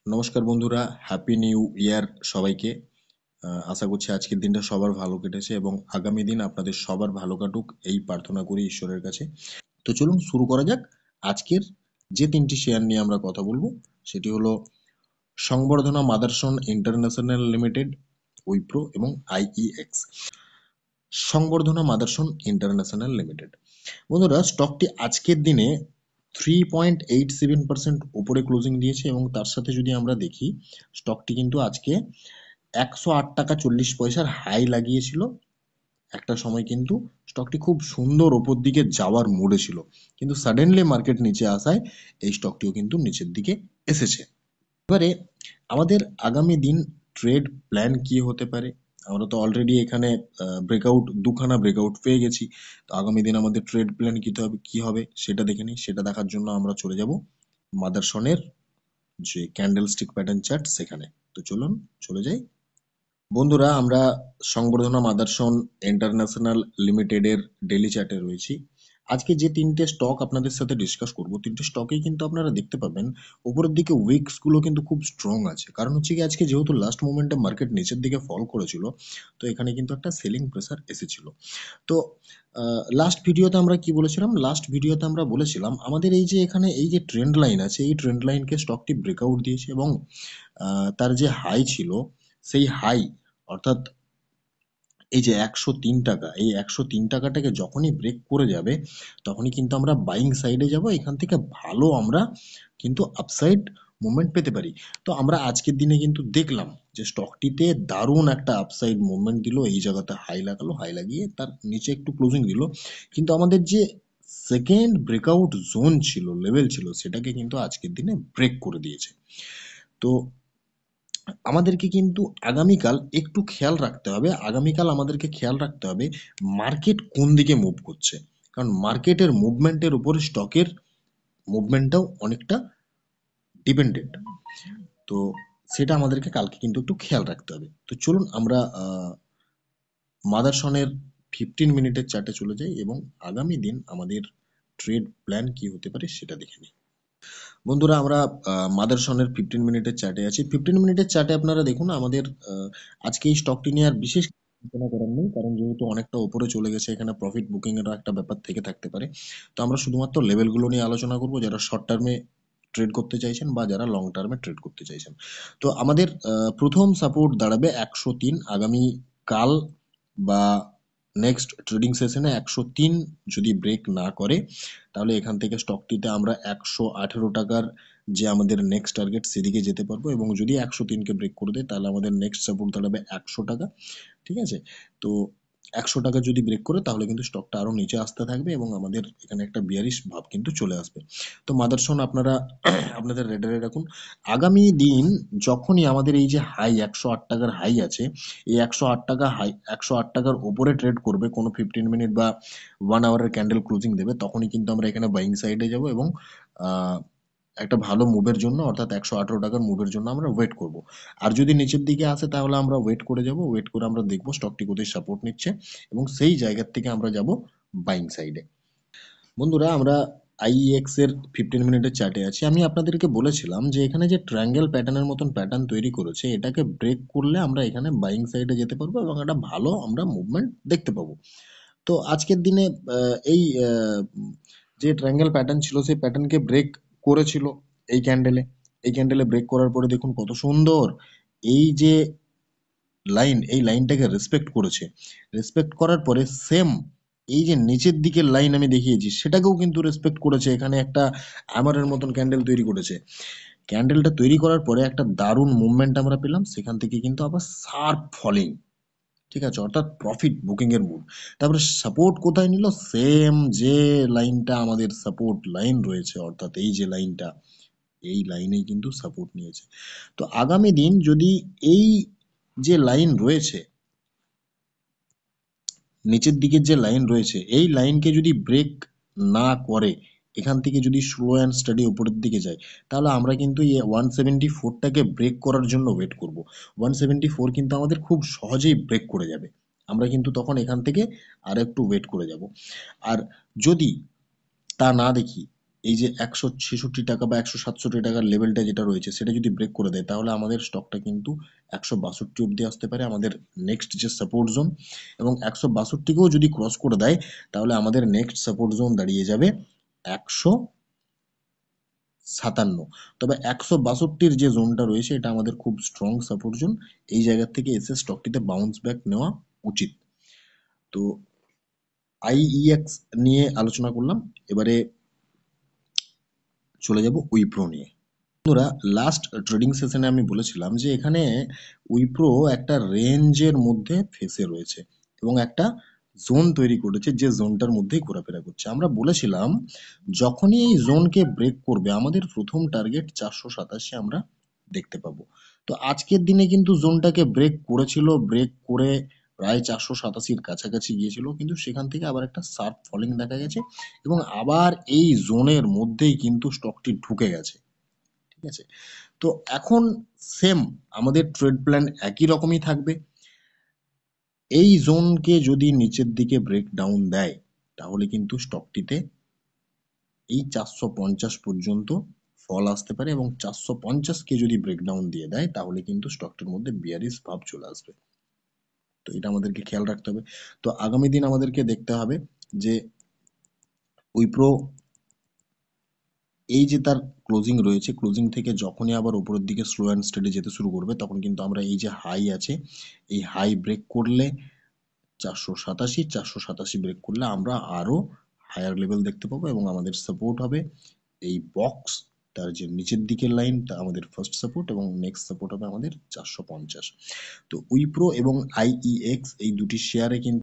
নমস্কার বন্ধুরা, happy new year সবাইকে। আশা করছি আজকের দিনটা সবার ভালো কেটেছে এবং আগামী দিন আপনাদের সবার ভালো কাটুক এই প্রার্থনা করি ঈশ্বরের কাছে। তো চলুন শুরু করা যাক। আজকের যে তিনটি শেয়ার নিয়ে আমরা কথা বলবো সেটি হলো সংবর্ধনা মাদারসন ইন্টারন্যাশনাল লিমিটেড, উইপ্রো এবং আইইএক্স। সংবর্ধনা মাদারসন ইন্টারন্যাশনাল লিমিটেড, বন্ধুরা স্টকটি আজকের দিনে 3.87% উপরে ক্লোজিং দিয়েছে এবং তার সাথে যদি আমরা দেখি স্টকটি কিন্তু আজকে 108 টাকা 40 পয়সার হাই লাগিয়েছিল। একটা সময় কিন্তু স্টকটি খুব সুন্দর ওপর দিকে যাওয়ার মোড়ে ছিল, কিন্তু সাডেনলি মার্কেট নিচে আসায় এই স্টকটিও কিন্তু নিচের দিকে এসেছে। এবারে আমাদের আগামী দিন ট্রেড প্ল্যান কি হতে পারে? আমরা তো অলরেডি এখানে ব্রেকআউট, দুখানা ব্রেকআউট পেয়ে গেছি। তো আগামী দিন আমাদের ট্রেড প্ল্যান কি হবে সেটা দেখে নিই। সেটা দেখার জন্য আমরা চলে যাব মাদারসনের যে ক্যান্ডেল স্টিক প্যাটার্ন চার্ট সেখানে। তো চলুন চলে যাই। বন্ধুরা, আমরা সংবর্ধনা মাদারসন ইন্টারন্যাশনাল লিমিটেডের ডেইলি চার্টে রয়েছি। আজকে যে তিনটে স্টক আপনাদের সাথে ডিসকাস করব, তিনটে স্টকেই কিন্তু আপনারা দেখতে পাবেন উপরের দিকে উইকস গুলো কিন্তু খুব স্ট্রং আছে। কারণ হচ্ছে কি, আজকে যেহেতু লাস্ট মোমেন্টে মার্কেট নিচের দিকে ফল করেছিল, তো এখানে কিন্তু একটা সেলিং প্রেসার এসেছিল। তো লাস্ট ভিডিওতে আমরা কি বলেছিলাম? লাস্ট ভিডিওতে আমরা বলেছিলাম আমাদের এই যে এখানে এই যে ট্রেন্ড লাইন আছে, এই ট্রেন্ড লাইনকে স্টকটি ব্রেকআউট দিয়েছে এবং তার যে হাই ছিল, সেই হাই অর্থাৎ এই যে 103 টাকা, এই 103 টাকাটাকে যখনই ব্রেক করে যাবে তখনই কিন্তু আমরা বাইং সাইডে যাব। এখান থেকে ভালো আমরা কিন্তু আপসাইড মুভমেন্ট পেতে পারি। তো আমরা আজকের দিনে কিন্তু দেখলাম যে স্টকটিতে দারুণ একটা আপসাইড মুভমেন্ট দিল। এই জায়গাতে হাই লাগালো, হাই লাগিয়ে তার নিচে একটু ক্লোজিং দিল, কিন্তু আমাদের যে সেকেন্ড ব্রেকআউট জোন ছিল, লেভেল ছিল, সেটাকে কিন্তু আজকের দিনে ব্রেক করে দিয়েছে। তো আমাদেরকে কিন্তু আগামীকাল একটু খেয়াল রাখতে হবে। আগামীকাল আমাদেরকে খেয়াল রাখতে হবে মার্কেট কোন দিকে মুভ করছে, কারণ মার্কেটের মুভমেন্টের উপর স্টকের মুভমেন্টটাও অনেকটা ডিপেন্ডেন্ট। তো সেটা আমাদেরকে কালকে কিন্তু একটু খেয়াল রাখতে হবে। তো চলুন আমরা মাদারসনের 15 মিনিটের চার্টে চলে যাই এবং আগামী দিন আমাদের ট্রেড প্ল্যান কি হতে পারে সেটা দেখে নিই। বন্ধুরা, আমরা মাদারসনের 15 মিনিটের চার্টে আছি। 15 মিনিটের চার্টে আপনারা দেখুন আমাদের আজকে এই স্টকটি নিয়ে আর বিশেষ আলোচনা করার নেই, কারণ যেহেতু অনেকটা উপরে চলে গেছে, এখানে প্রফিট বুকিং এর একটা ব্যাপার থেকে থাকতে পারে। তো আমরা শুধুমাত্র লেভেলগুলো নিয়ে আলোচনা করব, যারা শর্ট টার্মে ট্রেড করতে চাইছেন বা যারা লং টার্মে ট্রেড করতে চাইছেন। তো আমাদের প্রথম সাপোর্ট দাঁড়াবে 103। আগামী কাল বা নেক্সট ট্রেডিং সেশনে 103 যদি ব্রেক না করে, তাহলে এখান থেকে স্টকটিতে আমরা 118 টাকার যে আমাদের নেক্সট টার্গেট সেদিকে যেতে পারবো, এবং যদি 103কে ব্রেক করে দেয় তাহলে আমাদের নেক্সট সাপোর্ট দাঁড়াবে 100 টাকা। ঠিক আছে? তো 100 টাকা যদি ব্রেক করে তাহলে কিন্তু স্টকটা আরো নিচে আসতে থাকবে এবং আমাদের এখানে একটা বিয়ারিশ ভাব কিন্তু চলে আসবে। তো মাদারসন আপনারা আপনাদের রেডারে রাখুন। আগামী দিন যখনই আমাদের এই যে হাই 108 টাকার হাই আছে, এই 108 টাকা হাই, 108 টাকার উপরে ট্রেড করবে কোনো 15 মিনিট বা 1 আওয়ারের ক্যান্ডেল ক্লোজিং দেবে, তখনই কিন্তু আমরা এখানে বাইং সাইডে যাব এবং আহ, একটা ভালো মুভের জন্য, অর্থাৎ 118 টাকার মুভের জন্য আমরা ওয়েট করব। আর যদি নিচের দিকে আসে তাহলে আমরা ওয়েট করে যাব, ওয়েট করে আমরা দেখবো স্টকটি কোথায় সাপোর্ট নিচ্ছে এবং সেই জায়গার থেকে আমরা যাব বাইং সাইডে। বন্ধুরা, আমরা আইএক্স এর 15 মিনিটের চার্টে আছি। আমি আপনাদেরকে বলেছিলাম যে এখানে যে ট্রায়াঙ্গেল প্যাটার্নের মতন প্যাটার্ন তৈরি করেছে, এটাকে ব্রেক করলে আমরা এখানে বাইং সাইডে যেতে পারবো এবং একটা ভালো আমরা মুভমেন্ট দেখতে পাবো। তো আজকের দিনে এই যে ট্রায়াঙ্গেল প্যাটার্ন ছিল সেই প্যাটার্নকে ব্রেক করেছিল এই ক্যান্ডেলে। এই ক্যান্ডেলে ব্রেক করার পরে দেখুন কত সুন্দর এই যে লাইন, এই লাইনটাকে রেসপেক্ট করেছে। রেসপেক্ট করার পরে সেম এই যে নিচের দিকের লাইন আমি দেখিয়েছি সেটাকেও কিন্তু রেসপেক্ট করেছে। এখানে একটা আমারের মতন ক্যান্ডেল তৈরি করেছে। ক্যান্ডেলটা তৈরি করার পরে একটা দারুণ মুভমেন্ট আমরা পেলাম, সেখান থেকে কিন্তু আবার শার্প ফলিং। ঠিক আছে? অর্থাৎ প্রফিট বুকিং এর মুড। তারপরে সাপোর্ট কোথায় নিল? সেম যে লাইনটা আমাদের সাপোর্ট লাইন রয়েছে, অর্থাৎ এই যে লাইনটা, এই লাইনেই কিন্তু সাপোর্ট নিয়েছে। তো আগামী দিন যদি এই যে লাইন রয়েছে, নিচের দিকের যে লাইন রয়েছে, এই লাইনকে যদি ব্রেক না করে, এখান থেকে যদি স্লো অ্যান্ড স্টাডি উপরের দিকে যায়, তাহলে আমরা কিন্তু এই 174টাকে ব্রেক করার জন্য ওয়েট করব। 174 কিন্তু আমাদের খুব সহজেই ব্রেক করে যাবে, আমরা কিন্তু তখন এখান থেকে আর একটু ওয়েট করে যাব। আর যদি তা না দেখি, এই যে 166 টাকা বা 167 টাকার লেভেলটা যেটা রয়েছে সেটা যদি ব্রেক করে দেয়, তাহলে আমাদের স্টকটা কিন্তু 162 অব্দি আসতে পারে আমাদের নেক্সট যে সাপোর্ট জোন, এবং 162কেও যদি ক্রস করে দেয় তাহলে আমাদের নেক্সট সাপোর্ট জোন দাঁড়িয়ে যাবে 157। তবে 162র যে জোনটা রয়েছে এটা আমাদের খুব স্ট্রং সাপোর্ট জোন, এই জায়গা থেকে এসে স্টকটিতে বাউন্স ব্যাক নেওয়া উচিত। তো আইইএক্স নিয়ে আলোচনা করলাম, এবারে চলে যাব উইপ্রো নিয়ে। বন্ধুরা, লাস্ট ট্রেডিং সেশনে আমি বলেছিলাম যে এখানে উইপ্রো একটা রেঞ্জের মধ্যে ফেসে রয়েছে এবং একটা জোন তৈরি করেছে, যে জোনটার মধ্যেই ঘোরাফেরা করছে। আমরা বলেছিলাম যখনই এই জোনকে ব্রেক করবে আমাদের প্রথম টার্গেট 487 আমরা দেখতে পাবো। তো আজকের দিনে কিন্তু জোনটাকে ব্রেক করেছিল, ব্রেক করে প্রায় 487-র কাছাকাছি গিয়েছিল, কিন্তু সেখান থেকে আবার একটা শার্প ফলিং দেখা গেছে এবং আবার এই জোনের মধ্যেই কিন্তু স্টকটি ঢুকে গেছে। ঠিক আছে, তো এখন সেম আমাদের ট্রেড প্ল্যান একই রকমই থাকবে। এই জোনকে যদি নিচের দিকে ব্রেক ডাউন দেয় তাহলে কিন্তু স্টকটিতে এই 450 পর্যন্ত ফল আসতে পারে, এবং 450কে যদি ব্রেকডাউন দিয়ে দেয় তাহলে কিন্তু স্টকটির মধ্যে বিয়ারিশ ভাব চলে আসবে। তো এটা আমাদেরকে খেয়াল রাখতে হবে। তো আগামী দিন আমাদেরকে দেখতে হবে যে উইপ্রো এই যে তার ক্লোজিং রয়েছে, ক্লোজিং থেকে যখনই আবার উপরের দিকে স্লো অ্যান্ড স্টেডি যেতে শুরু করবে তখন কিন্তু আমরা এই যে হাই আছে এই হাই ব্রেক করলে 487 ব্রেক করলে আমরা আরো হায়ার লেভেল দেখতে পাবো, এবং আমাদের সাপোর্ট হবে এই বক্স, তার যে নিচের দিকের লাইনটা আমাদের ফার্স্ট সাপোর্ট, এবং নেক্সট সাপোর্ট হবে আমাদের 450। তো উইপ্রো এবং আইইএক্স এই দুটি শেয়ারে কিন্তু